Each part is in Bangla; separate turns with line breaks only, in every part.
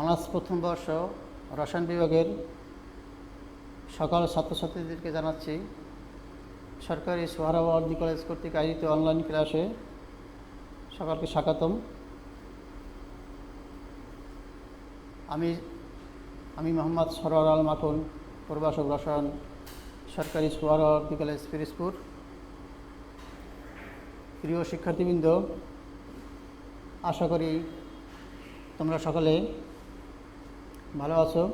অনার্স প্রথম বর্ষ রসায়ন বিভাগের সকল ছাত্রছাত্রীদেরকে জানাচ্ছি সরকারি সোহরাওয়ার্দী কলেজ কর্তৃক আয়োজিত অনলাইন ক্লাসে সকলকে স্বাগতম। আমি মোহাম্মদ সরোয়ার আল মাখন, প্রভাষক রসায়ন, সরকারি সোহরাওয়ার্দী কলেজ পিরোজপুর। প্রিয় শিক্ষার্থীবৃন্দ, আশা করি তোমরা সকলে ভালো আছো।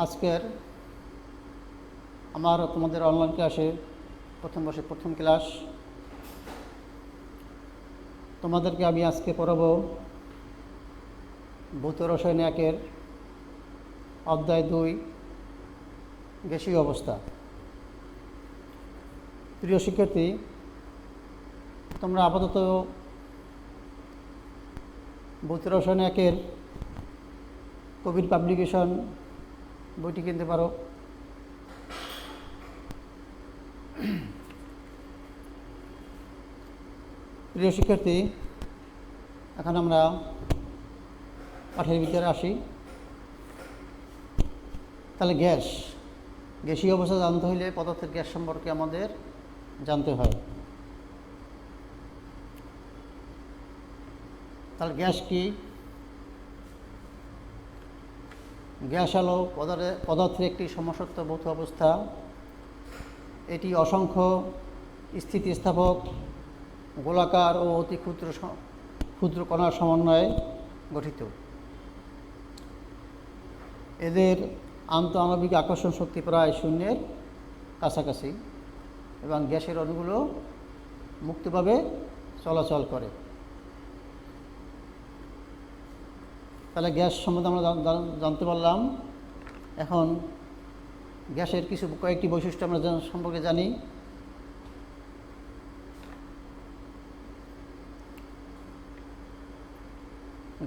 আজকের তোমাদের অনলাইন ক্লাসে প্রথম বর্ষের প্রথম ক্লাস। তোমাদেরকে আমি আজকে পড়াবো ভৌত রসায়ন 1-এর অধ্যায় 2 গ্যাসীয় অবস্থা। প্রিয় শিক্ষার্থী, তোমরা আপাতত ভৌত রসায়ন 1-এর কবির পাবলিকেশন বইটি কিনতে পারো। প্রিয় শিক্ষার্থী, এখন আমরা পাঠের ভিতরে আসি। তাহলে গ্যাসীয় অবস্থা জানতে হলে পদার্থের গ্যাস সম্পর্কে আমাদের জানতে হয়। তাহলে গ্যাস কি? গ্যাস হলো পদার্থের একটি সমসত্ব ভৌত অবস্থা। এটি অসংখ্য স্থিতিস্থাপক গোলাকার ও অতি ক্ষুদ্র কণার সমন্বয়ে গঠিত। এদের আন্তঃআণবিক আকর্ষণ শক্তি প্রায় শূন্যের কাছাকাছি এবং গ্যাসের অণুগুলো মুক্তভাবে চলাচল করে। তাহলে গ্যাস সম্বন্ধে আমরা জানতে পারলাম। এখন গ্যাসের কয়েকটি বৈশিষ্ট্য আমরা সম্পর্কে জানি।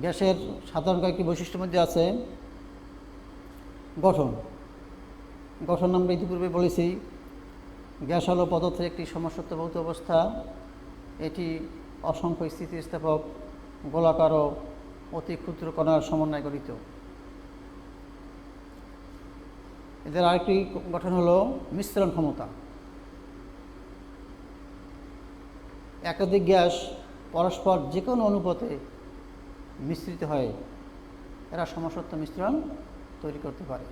গ্যাসের সাধারণ কয়েকটি বৈশিষ্ট্যের মধ্যে আছে গঠন আমরা ইতিপূর্বে বলেছি। গ্যাস হলো পদার্থের একটি সমসত্ব ভৌত অবস্থা। এটি অসংখ্য স্থিতিস্থাপক গোলাকার ও অতি ক্ষুদ্র কণার সমন্বয়ে গঠিত। এদের আরেকটি গঠন হলো মিশ্রণ ক্ষমতা। একাধিক গ্যাস পরস্পর যে কোনো অনুপাতে মিশ্রিত হয় এরা সমসত্ব মিশ্রণ তৈরি করতে পারে।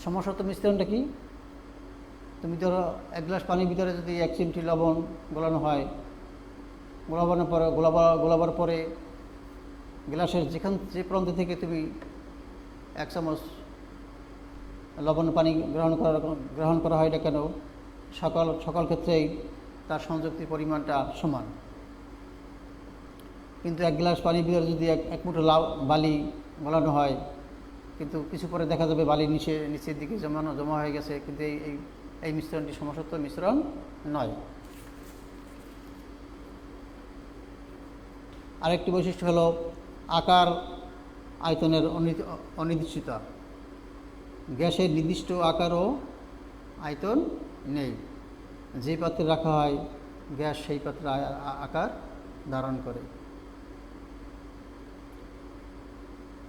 সমসত্ব মিশ্রণটা কি? তুমি ধরো 1 গ্লাস পানির ভিতরে যদি 1 চিমটি লবণ গলানো হয়, গোলাবার পরে গ্লাসের যে প্রান্ত থেকে তুমি 1 চামচ লবণ পানি গ্রহণ করা হয় না কেন, সকল ক্ষেত্রেই তার সংযুক্তির পরিমাণটা সমান। কিন্তু 1 গ্লাস পানির ভিতরে যদি এক মুঠো বালি গলানো হয়, কিন্তু কিছু পরে দেখা যাবে বালি নিচের দিকে জমা হয়ে গেছে, কিন্তু এই মিশ্রণটি সমসত্ব মিশ্রণ নয়। আরেকটি বৈশিষ্ট্য হলো আকার আয়তনের অনির্দিষ্টতা। গ্যাসের নির্দিষ্ট আকার ও আয়তন নেই। যে পাত্রে রাখা হয় গ্যাস সেই পাত্রে আকার ধারণ করে।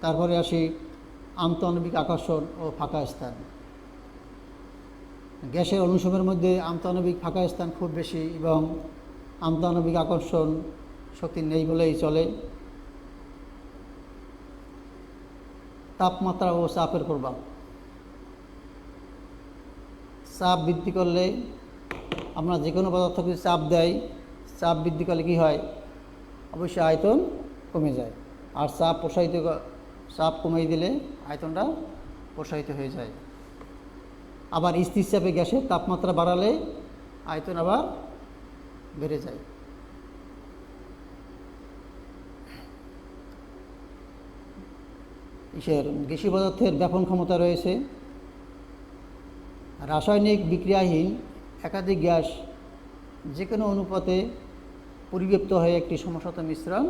তারপরে আসি আন্তঃআণবিক আকর্ষণ ও ফাঁকা স্থান। গ্যাসের অণুসমূহের মধ্যে আন্তঃআণবিক ফাঁকা স্থান খুব বেশি এবং আন্তঃআণবিক আকর্ষণ শক্তি নেই বলেই চলে। তাপমাত্রা ও চাপের প্রভাব। চাপ বৃদ্ধি করলে, আমরা যে কোনো পদার্থকে চাপ দেয়, চাপ বৃদ্ধি করলে কী হয়? অবশ্যই আয়তন কমে যায়। আর চাপ কমিয়ে দিলে আয়তনটা প্রসারিত হয়ে যায়। আবার স্থির চাপে গ্যাসের তাপমাত্রা বাড়ালে আয়তন আবার বেড়ে যায়। গ্যাসীয় পদার্থের ব্যাপন ক্ষমতা রয়েছে। রাসায়নিক বিক্রিয়াহীন একাধিক গ্যাস যে কোনো অনুপাতে পরিব্যাপ্ত হয়ে একটি সমসত্ব মিশ্রণ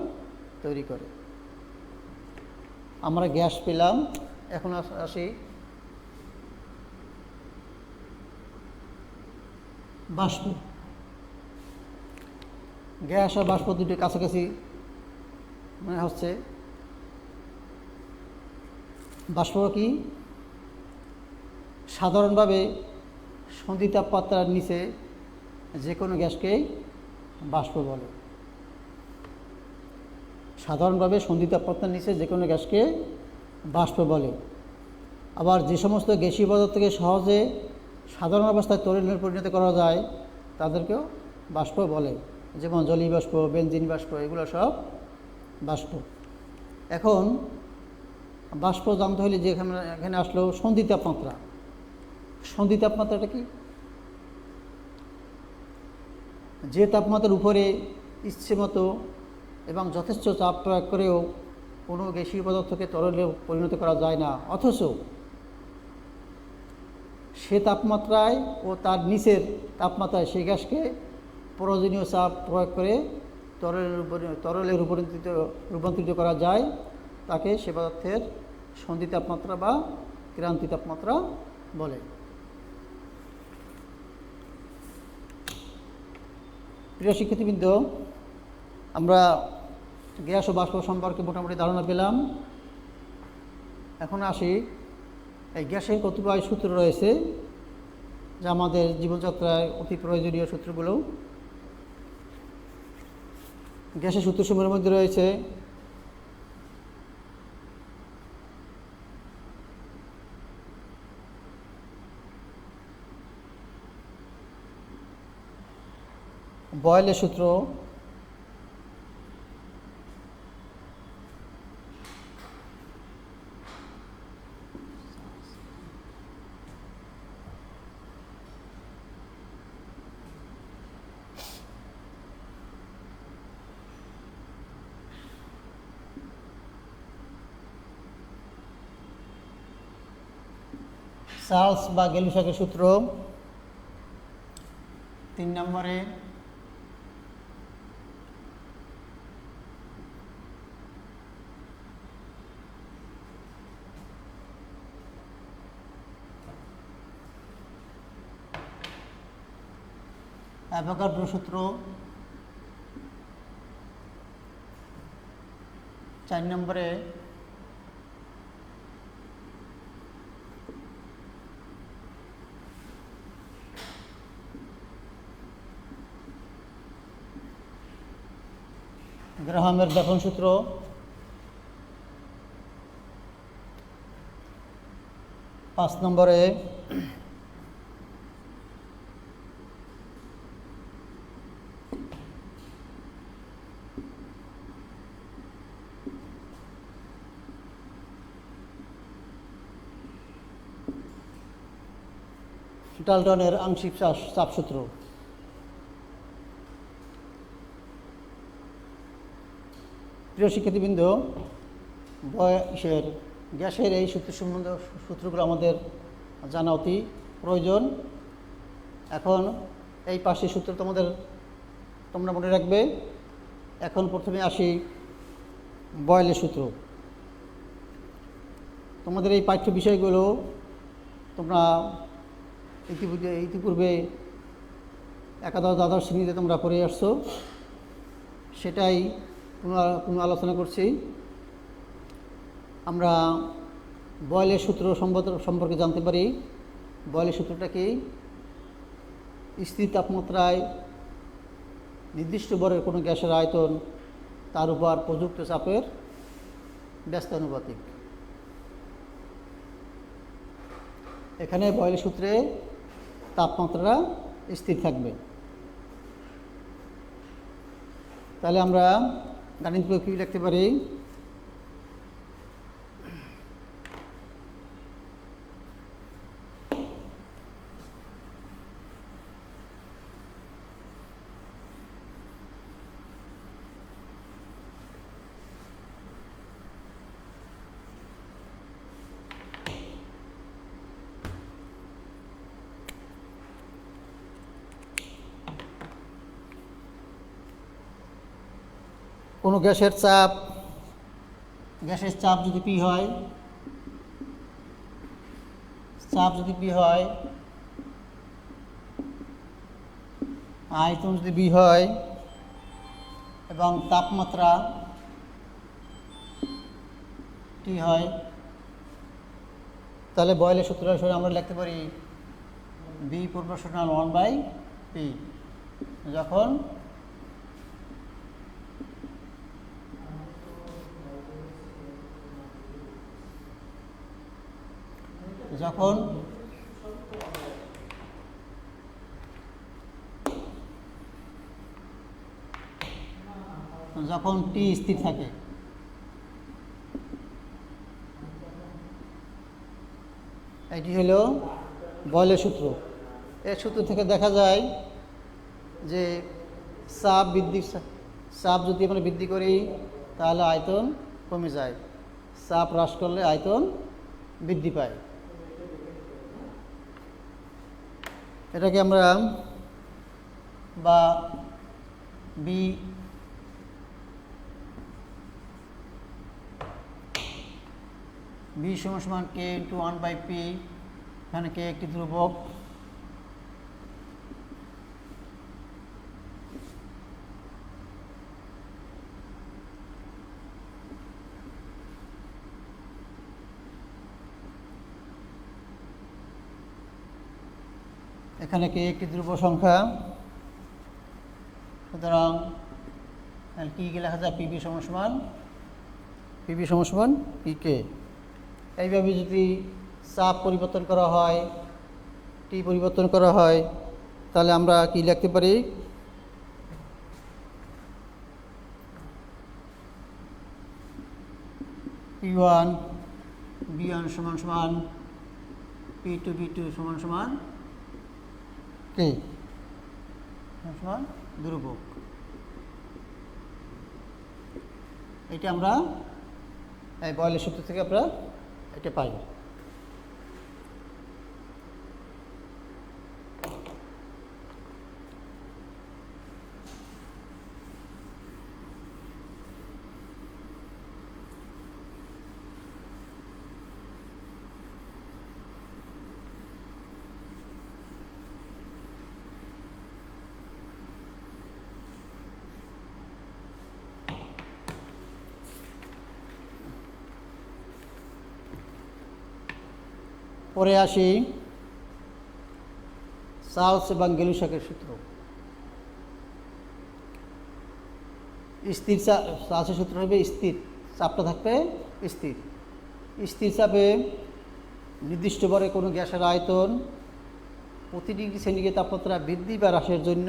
তৈরি করে। আমরা গ্যাস পেলাম, এখন আসি বাষ্প। গ্যাস আর বাষ্প দুটি কাছাকাছি মনে হচ্ছে। বাষ্প কি? সাধারণভাবে সন্ধি তাপমাত্রার নিচে যে কোনো গ্যাসকেই বাষ্প বলে। সাধারণভাবে সন্ধি তাপমাত্রার নিচে যে কোনো গ্যাসকে বাষ্প বলে। আবার যে সমস্ত গ্যাসীয় পদার্থকে সহজে সাধারণ অবস্থায় তরলে পরিণত করা যায় তাদেরকেও বাষ্প বলে, যেমন জলীয় বাষ্প, বেনজিন বাষ্প, এগুলো সব বাষ্প। এখন বাষ্প জানতে হলে যে এখানে আসলো সন্ধি তাপমাত্রা। সন্ধি তাপমাত্রাটা কি? যে তাপমাত্রার উপরে ইচ্ছে মতো এবং যথেষ্ট চাপ প্রয়োগ করেও কোনো গ্যাসীয় পদার্থকে তরলে পরিণত করা যায় না, অথচ সে তাপমাত্রায় ও তার নিচের তাপমাত্রায় সেই গ্যাসকে প্রয়োজনীয় চাপ প্রয়োগ করে তরলে রূপান্তরিত করা যায়, তাকে সে পদার্থের সন্ধি তাপমাত্রা বা ক্রান্তি তাপমাত্রা বলে। প্রিয় শিক্ষার্থীবৃন্দ, আমরা গ্যাস ও বাষ্প সম্পর্কে মোটামুটি ধারণা পেলাম। এখন আসি, এই গ্যাসের কতিপয় সূত্র রয়েছে যা আমাদের জীবনযাত্রায় অতি প্রয়োজনীয় সূত্রগুলো। গ্যাসের সূত্রসমূহের মধ্যে রয়েছে বয়েলের সূত্র, চার্লস বা গেলুসাকের সূত্র, 3 নম্বরে অ্যাভোগাড্রো সূত্র, 4 নম্বরে গ্রাহামের দফন সূত্র, 5 নম্বরে ডাল্টনের আংশিক চাপ সূত্র। প্রিয় শিক্ষার্থীবৃন্দ, গ্যাসের এই সূত্রগুলো আমাদের জানা অতি প্রয়োজন। এখন এই 5টি সূত্র তোমরা মনে রাখবে। এখন প্রথমে আসি বয়েলের সূত্র। তোমাদের এই পাঠ্য বিষয়গুলো তোমরা ইতিপূর্বে একাদশ দ্বাদশ শ্রেণীতে তোমরা পড়ে আসছো, সেটাই পুনঃ আলোচনা করছি। আমরা বয়েলের সূত্র সম্পর্কে জানতে পারি। বয়েলের সূত্রটা কি? স্থির তাপমাত্রায় নির্দিষ্ট ভরের কোনো গ্যাসের আয়তন তার উপর প্রযুক্ত চাপের ব্যস্তানুপাতিক। এখানে বয়েলের সূত্রে তাপমাত্রা স্থির থাকবে। তাহলে আমরা গাণিতিক কি লিখতে পারি? কোনো গ্যাসের চাপ যদি পি হয়, আয়তন যদি বি হয়, এবং তাপমাত্রা টি হয়, তাহলে বয়েলের সূত্র অনুসারে আমরা লিখতে পারি বি প্রপোর্শনাল 1/p। যখন যখন যখন টি স্থির থাকে, এটি হলো বয়েলের সূত্র। এর সূত্র থেকে দেখা যায় যে চাপ যদি আমরা বৃদ্ধি করি তাহলে আয়তন কমে যায়, চাপ হ্রাস করলে আয়তন বৃদ্ধি পায়। এটাকে আমরা বা বি সমান কে ইন্টু 1/p, এখানে কে একটি ধ্রুবক। এখানে কে একটি ধ্রুব সংখ্যা, সুতরাং কি লেখা যায় পিবি সমান পিকে। এইভাবে যদি চাপ পরিবর্তন করা হয়, টি পরিবর্তন করা হয়, তাহলে আমরা কি লিখতে পারি P1 B1 সমান P2 B2 সমান কে সমান ধ্রুবক। এটা আমরা এই বয়েলের সূত্র থেকে আমরা এটা পাই। পরে আসি চার্লস এবং গেলুসাকের সূত্র। স্থির চার্লসের সূত্র হবে স্থির চাপটা থাকবে স্থির। স্থির চাপে নির্দিষ্ট ভরে কোনো গ্যাসের আয়তন প্রতি ডিগ্রি সেন্টিগ্রেড তাপমাত্রা বৃদ্ধি বা হ্রাসের জন্য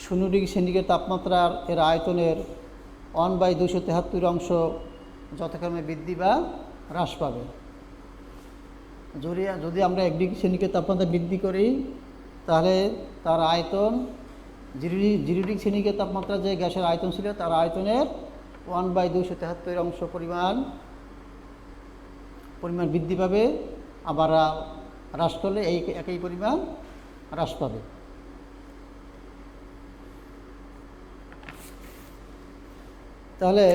0 ডিগ্রি সেন্টিগ্রেড তাপমাত্রার এর আয়তনের 1/273 অংশ যথাক্রমে বৃদ্ধি বা হ্রাস পাবে। যদি আমরা 1 ডিগ্রি সেন্টিগ্রেড তাপমাত্রা বৃদ্ধি করি তাহলে তার আয়তন 0 ডিগ্রি সেন্টিগ্রেড তাপমাত্রা যে গ্যাসের আয়তন ছিল তার আয়তনের 1/273 অংশ পরিমাণ বৃদ্ধি পাবে, আবার হ্রাস করলে এই একই পরিমাণ হ্রাস পাবে। তাহলে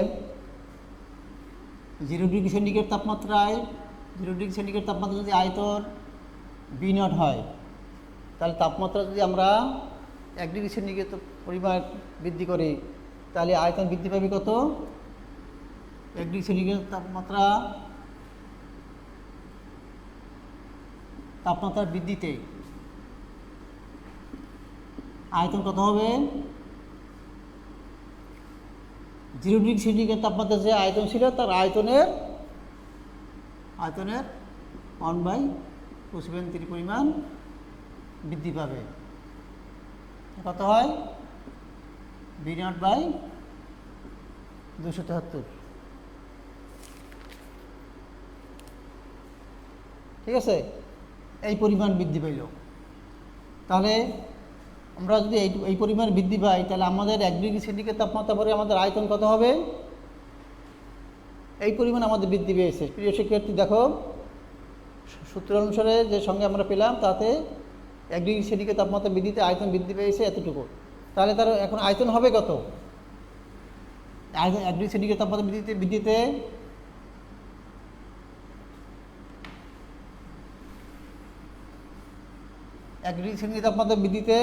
0 ডিগ্রি সেন্টিগ্রেড তাপমাত্রায় 0 ডিগ্রি সেন্টিগ্রেড তাপমাত্রা যদি আয়তন B0 হয়, তাহলে তাপমাত্রা যদি আমরা 1 ডিগ্রি সেন্টিগ্রেড পরিমাণ বৃদ্ধি করি তাহলে আয়তন বৃদ্ধি পাবে কত? 1 ডিগ্রি সেন্টিগ্রেড তাপমাত্রা বৃদ্ধিতে আয়তন কত হবে? 0 ডিগ্রি সেন্টিগ্রেড তাপমাত্রা যে আয়তন ছিল তার আয়তনের 1/273 পরিমাণ বৃদ্ধি পাবে। কত হয়? B0/273। ঠিক আছে, এই পরিমাণ বৃদ্ধি পাইল। তাহলে আমরা যদি এই পরিমাণ বৃদ্ধি পাই তাহলে আমাদের 1 ডিগ্রি সেন্টিগ্রেড তাপমাত্রা পরে আমাদের আয়তন কত হবে? এই পরিমাণ আমাদের বৃদ্ধি পেয়েছে। প্রিয় শিক্ষার্থী, দেখো সূত্র অনুসারে যে সঙ্গে আমরা পেলাম তাতে 1 ডিগ্রি সেন্টিগ্রেড তাপমাত্রা বৃদ্ধিতে আয়তন বৃদ্ধি পেয়েছে এতটুকু। তাহলে তার এখন আয়তন হবে কত? 1 ডিগ্রি সেন্টিগ্রেড তাপমাত্রা বৃদ্ধিতে 1 ডিগ্রি সেন্টিগ্রেড তাপমাত্রা বৃদ্ধিতে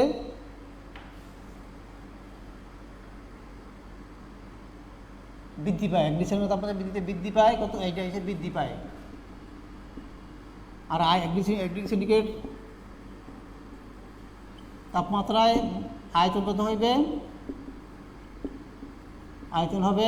বৃদ্ধি পায়, এক ডিগ্রি তাপমাত্রা বৃদ্ধি পায় কত, এইটা এসে বৃদ্ধি পায়। আর এক ডিগ্রি সেন্টিগ্রেড তাপমাত্রায় আয়তন কত হইবে, আয়তন হবে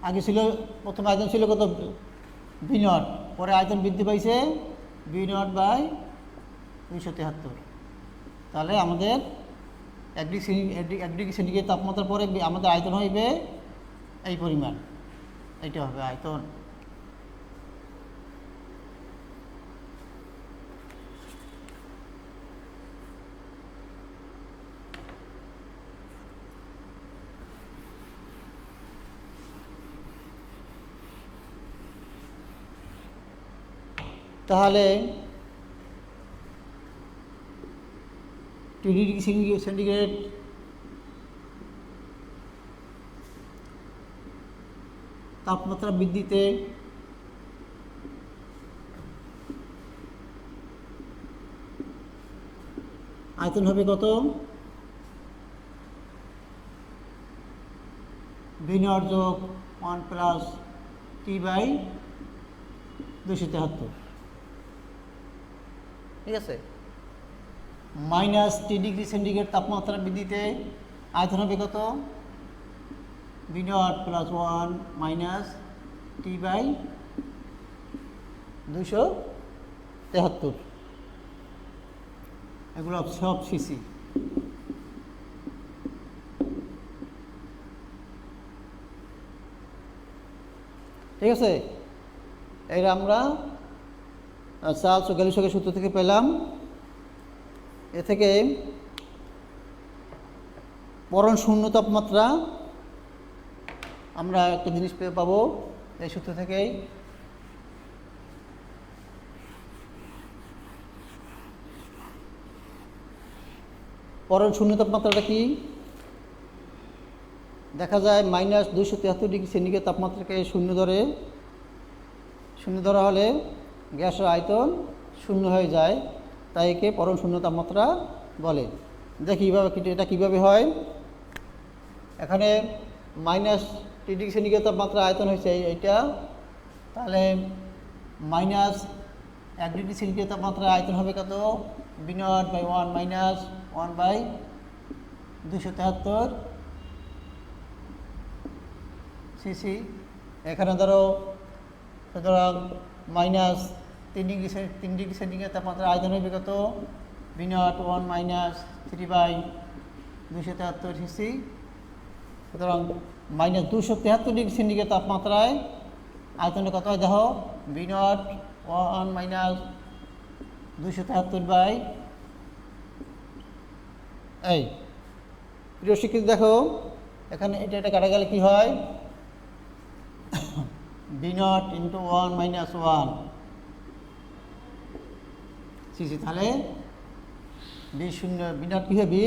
আগে ছিল, প্রথম আয়তন ছিল কত V0, পরে আয়তন বৃদ্ধি পাইছে V0/273। তাহলে আমাদের এক ডিগ্রি সেন্টিগ্রেড তাপমাত্রার পরে আমাদের আয়তন হইবে এই পরিমাণ, এইটা হবে আয়তন। তাহলে 2 ডিগ্রি সেন্টিগ্রেড তাপমাত্রা বৃদ্ধিতে আয়তন হবে কত, V0 যোগ 1 প্লাস T/273, ঠিক আছে। -3 ডিগ্রি সেন্টিগ্রেড তাপমাত্রা বৃদ্ধিতে আয়তন হবে কত, V0 প্লাস 1 মাইনাস T/273, এগুলো সব সিসি। ঠিক আছে, এর আমরা চার্লস ও গ্যালিলিওর সূত্র থেকে পেলাম। এ থেকে পরণ শূন্য তাপমাত্রা আমরা একটা জিনিস পাবো এই সূত্র থেকেই, পরণ শূন্য তাপমাত্রাটা কি দেখা যায়, -273 ডিগ্রি সেন্টিগ্রেড তাপমাত্রাকে শূন্য ধরা হলে গ্যাসের আয়তন শূন্য হয়ে যায়, তাই একে পরম শূন্য তাপমাত্রা বলে। দেখি এটা কীভাবে হয়। এখানে -3 ডিগ্রি সেন্টিগ্রেড তাপমাত্রা আয়তন হয়েছে এইটা, তাহলে -1 ডিগ্রি সেন্টিগ্রেড তাপমাত্রা আয়তন হবে কত, V0/1 মাইনাস 1/273 সিসি। এখানে ধরো সুতরাং -3 ডিগ্রি সেন্টিগ্রেড তাপমাত্রা আয়তন হবে কত, V0/1 মাইনাস 3/273 সিসি। সুতরাং -273 ডিগ্রি সেন্টিগ্রেড তাপমাত্রায় আয়তনটা কত হয় দেখো, V0/1 মাইনাস 273 এই প্রিয় শিক্ষিত দেখো, এখানে এটা কাটা গেলে কী হয়, V0 × 1 মাইনাস 1 সিসি। তাহলে V0 কী হবে,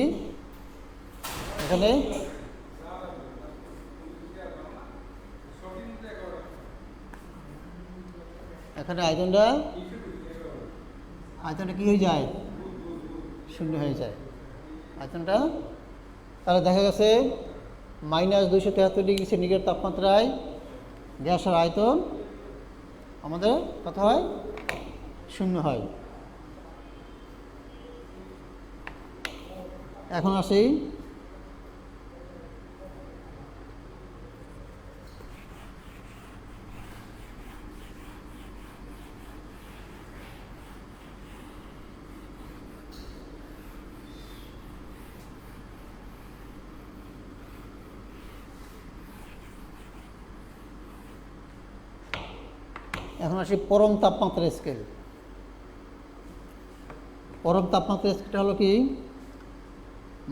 এখানে আয়তনটা কী হয়ে যায়, শূন্য হয়ে যায় আয়তনটা। তাহলে দেখা গেছে -273 ডিগ্রি সেন্টিগ্রেড তাপমাত্রায় গ্যাসের আয়তন আমাদের কত হয়, শূন্য হয়। এখন আসি পরম তাপমাত্রা স্কেল। পরম তাপমাত্রা স্কেলটা হলো কি,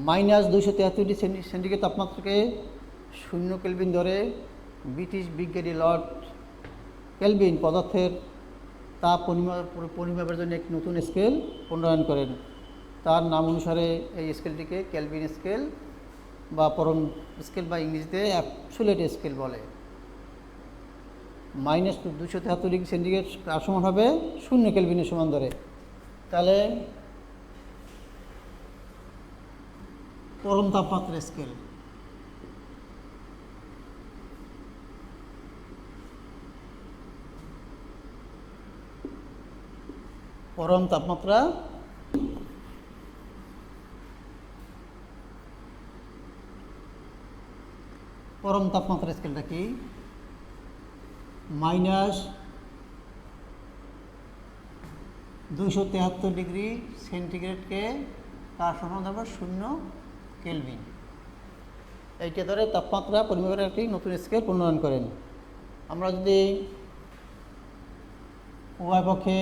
-273 ডিগ্রি সেন্টিগ্রেড তাপমাত্রাকে 0 কেলভিন ধরে ব্রিটিশ বিজ্ঞানী লর্ড কেলভিন পদার্থের তাপ পরিমাপের জন্য একটি নতুন স্কেল প্রণয়ন করেন। তার নাম অনুসারে এই স্কেলটিকে কেলভিন স্কেল বা পরম স্কেল বা ইংরেজিতে অ্যাবসোলিউট স্কেল বলে। মাইনাস 273 ডিগ্রি সেন্টিগ্রেড কার সমান হবে 0 কেলভিনের সমান ধরে। তাহলে পরম তাপমাত্রা স্কেল, পরম তাপমাত্রা পরম তাপমাত্রা স্কেলটা কি? মাইনাস 273 ডিগ্রি সেন্টিগ্রেডকে তার সমান হবে 0 কেলভিন। এইটা ধরে তাপমাত্রা পরিমাপের একটি নতুন স্কেল প্রণয়ন করেন। আমরা যদি উভয় পক্ষে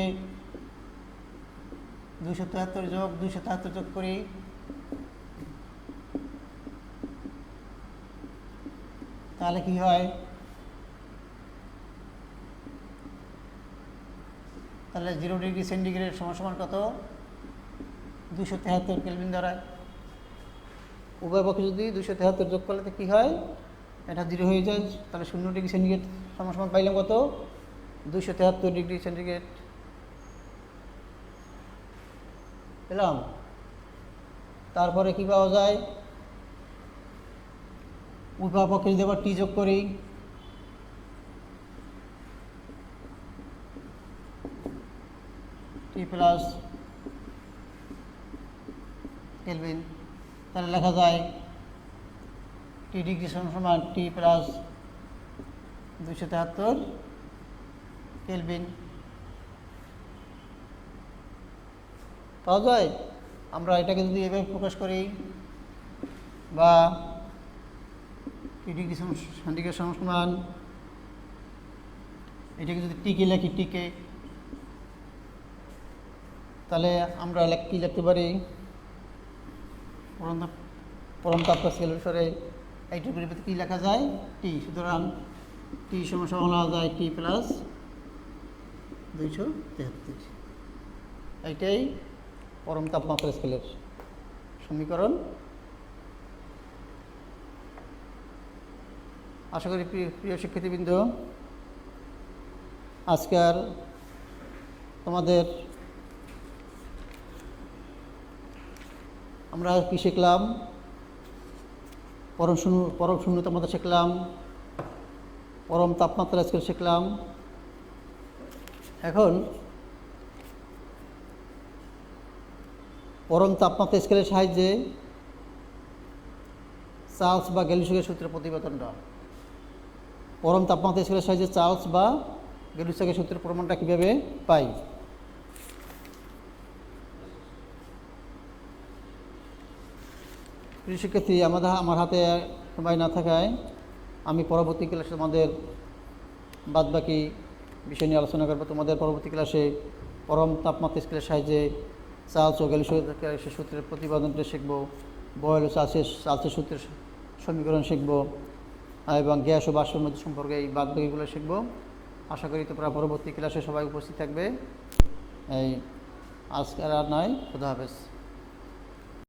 273 যোগ 273 যোগ করি, তাহলে কি হয়? তাহলে 0 ডিগ্রি সেন্টিগ্রেড সমান কত? 273 কেলভিন দাঁড়ায়। উভয় পক্ষে যদি 273 যোগ করলে তো কী হয়? এটা 0 হয়ে যায়। তাহলে 0 ডিগ্রি সেন্টিগ্রেড সমান পাইলাম কত? 273 ডিগ্রি সেন্টিগ্রেড পেলাম। তারপরে কি পাওয়া যায়? উভয় পক্ষে যদি আবার টি যোগ করি, টি প্লাস কেলভিন, তাহলে লেখা যায় টি ডিগ্রি সমান টি প্লাস 273 কেলভিন পাওয়া যায়। আমরা এটাকে যদি এভাবে প্রকাশ করি, বা টি ডিগ্রি সেন্টিগ্রেড সমান এটাকে যদি টিকে লিখি, টিকে, তাহলে আমরা কি লিখতে পারি? পরম তাপমাত্রা স্কেল অনুসারে এইটার পরিবর্তে কী লেখা যায়? টি। সুতরাং টি সমান লেখা যায় টি প্লাস 273। এইটাই পরম তাপমাত্রা স্কেলের সমীকরণ। আশা করি প্রিয় শিক্ষার্থীবৃন্দ, আজকের তোমাদের আমরা কি শিখলাম? পরম শূন্য তাপমাত্রা শিখলাম, পরম তাপমাত্রা স্কেল শিখলাম। এখন পরম তাপমাত্রা স্কেলের সাহায্যে চার্লস বা গ্যালিলিও সূত্রের প্রতিবেদনটা, পরম তাপমাত্রা স্কেলের সাহায্যে চার্লস বা গ্যালিলিও সূত্রের প্রমাণটা কীভাবে পাই? প্রিয় শিক্ষার্থী, আমার হাতে সময় না থাকায় আমি পরবর্তী ক্লাসে তোমাদের বাদবাকি বিষয় নিয়ে আলোচনা করবো। তোমাদের পরবর্তী ক্লাসে পরম তাপমাত্রা স্কেলের সাহায্যে চার্লস ও গ্যালিলিও সূত্রের প্রতিপাদনটা শিখব, বয়েল ও চার্লসের সূত্রের সমীকরণ শিখব, এবং গ্যাস ও বাষ্পের মধ্যে সম্পর্কে এই বাদবাকিগুলো শিখব। আশা করি তোমরা পরবর্তী ক্লাসে সবাই উপস্থিত থাকবে। এই আজকের আর নয়, খোদা হাফেজ।